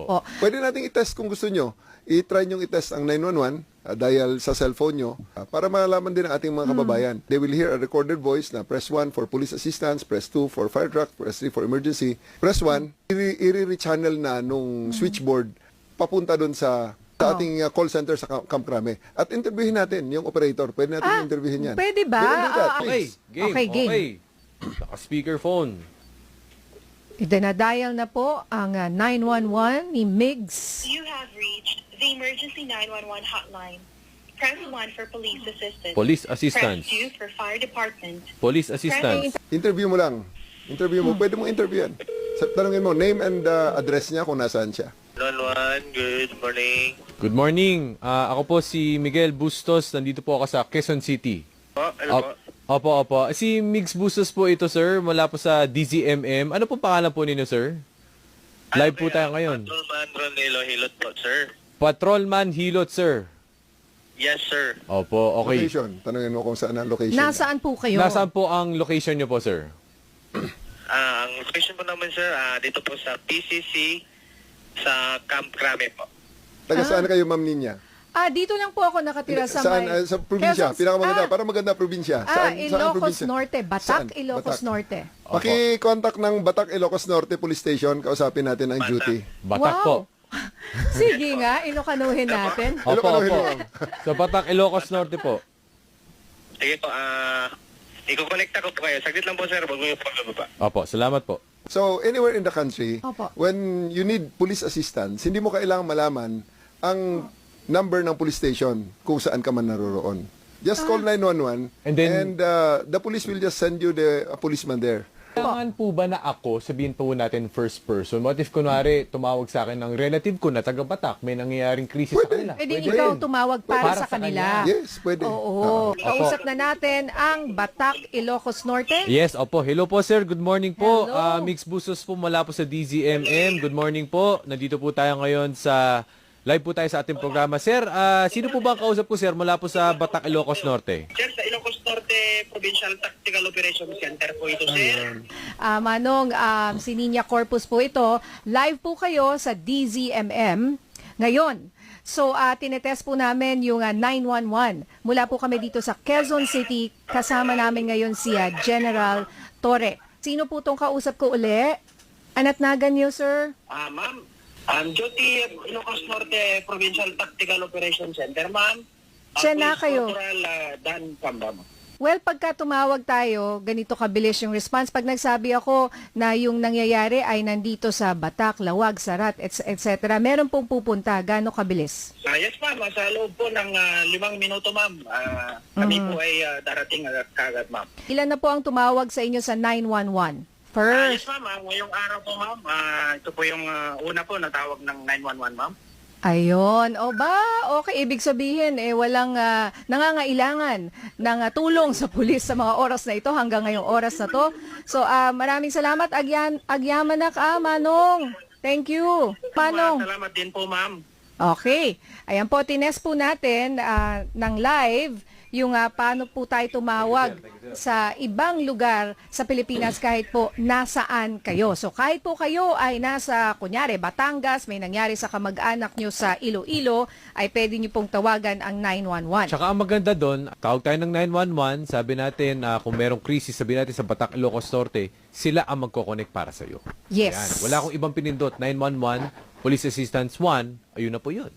Opo. Pwede nating i-test kung gusto nyo. I-try nyo i-test ang 911 dial sa cellphone nyo para malaman din ang ating mga kababayan. They will hear a recorded voice na press 1 for police assistance, press 2 for fire truck, press 3 for emergency. Press 1, i-re-channel na nung switchboard papunta doon sa ating call center sa Camp Crame. At interviewin natin yung operator. Pwede natin interviewin yan. Pwede ba? We can do that, Okay. please. Game. Okay, game. Naka-speakerphone. Itinadial na po ang 911 ni Migs. You have reached the emergency 911 hotline. Press 1 for police assistance. Police assistance. Press 2 for fire department. Police assistance. Interview mo lang. Interview mo. Pwede mo interview yan. Tanungin mo, name and address niya kung nasaan siya. 911, good morning. Good morning. Ako po si Miguel Bustos. Nandito po ako sa Quezon City. Ano po? Opo. Si Migs Bustos po ito, sir. Mula po sa DZMM. Ano po pangalan po ninyo, sir? Live po tayo ngayon. Patrolman Ronelo Hilot po, sir. Patrolman Hilot, sir. Yes, sir. Opo, okay. Location. Tanungin mo kung saan ang location. Nasaan po kayo? Nasaan po ang location nyo po, sir? Ang location po naman, sir, dito po sa PCC sa Camp Crame po. Taga saan kayo, Ma'am Ninya? Dito lang po ako nakatira sa Saan? may... Sa probinsya. Quezon- Pinakamaganda. Para maganda probinsya. Saan ang Ilocos probinsya? Norte. Batak, Saan? Ilocos Batak. Norte. Paki-contact ng Batak Ilocos Norte Police Station. Kausapin natin ang Batak. duty. Batak Wow. po. Sige nga, inukanuhin natin. Opo. Ilocos. Sa Batak, Ilocos Norte po. Sige po, iko-connecta ko po kayo. Saglit lang po, sir. Bago yung pag-baba. Opo, salamat po. So, anywhere in the country, Opo. when you need police assistance, hindi mo kailangang malaman ang number ng police station kung saan ka man naroroon. Just call 911 And then- the police will just send you a policeman there. Kailangan po ba na ako, sabihin po natin first person, what if kunwari tumawag sa akin ng relative ko na taga Batak, may nangyayaring krisis sa kanila? Pwede Pwede ikaw rin. tumawag para sa kanila. Yes, pwede. Oo. Kausap na natin ang Batak, Ilocos Norte. Yes, opo. Hello po, sir. Good morning po. Hello. Mix Busos po mula po sa DZMM. Good morning po. Nandito po tayo ngayon sa live po tayo sa ating programa. Sir, sino po ba ang kausap ko, sir, mula po sa Batak, Ilocos Norte? Sir, sa Ilocos Norte Provincial Tactical Operations Center po ito, sir. Manong, si Ninya Corpus po ito. Live po kayo sa DZMM ngayon. So, tinetest po namin yung 911. Mula po kami dito sa Quezon City. Kasama namin ngayon si General Torre. Sino po tong kausap ko uli? Anatnagan niyo, sir? Ma'am, duty Ilocos Norte Provincial Tactical Operations Center, ma'am. Siya na kayo. Corporal Dan Pambam. Well, pagka tumawag tayo, ganito kabilis yung response. Pag nagsabi ako na yung nangyayari ay nandito sa Batak, Lawag, Sarat, etc. Meron pong pupunta. Gaano kabilis? Yes, ma'am. Sa loob po ng 5 minuto, ma'am. Kami po ay darating kagad, ma'am. Ilan na po ang tumawag sa inyo sa 911? Yes, First. ma'am. Ngayong araw po, ma'am. Ito po yung una po na tawag ng 911, ma'am. Ayun. O ba? Okay. Ibig sabihin, walang nangangailangan ng tulong sa pulis sa mga oras na ito hanggang ngayong oras na to. So, maraming salamat. Agyaman na ka, Manong. Thank you. Manong. Salamat din po, ma'am. Okay. Ayan po, tinest po natin ng live yung paano po tayo tumawag sa ibang lugar sa Pilipinas kahit po nasaan kayo. So kahit po kayo ay nasa, kunyari, Batangas, may nangyari sa kamag-anak nyo sa Iloilo, ay pwede nyo pong tawagan ang 911. Tsaka ang maganda doon, tawag tayo ng 911, sabi natin kung merong krisis, sabi natin sa Batak, Ilocos Norte, sila ang magkoconnect para sa iyo. Yes. Wala akong ibang pinindot. 911, Police Assistance 1, ayun na po yun.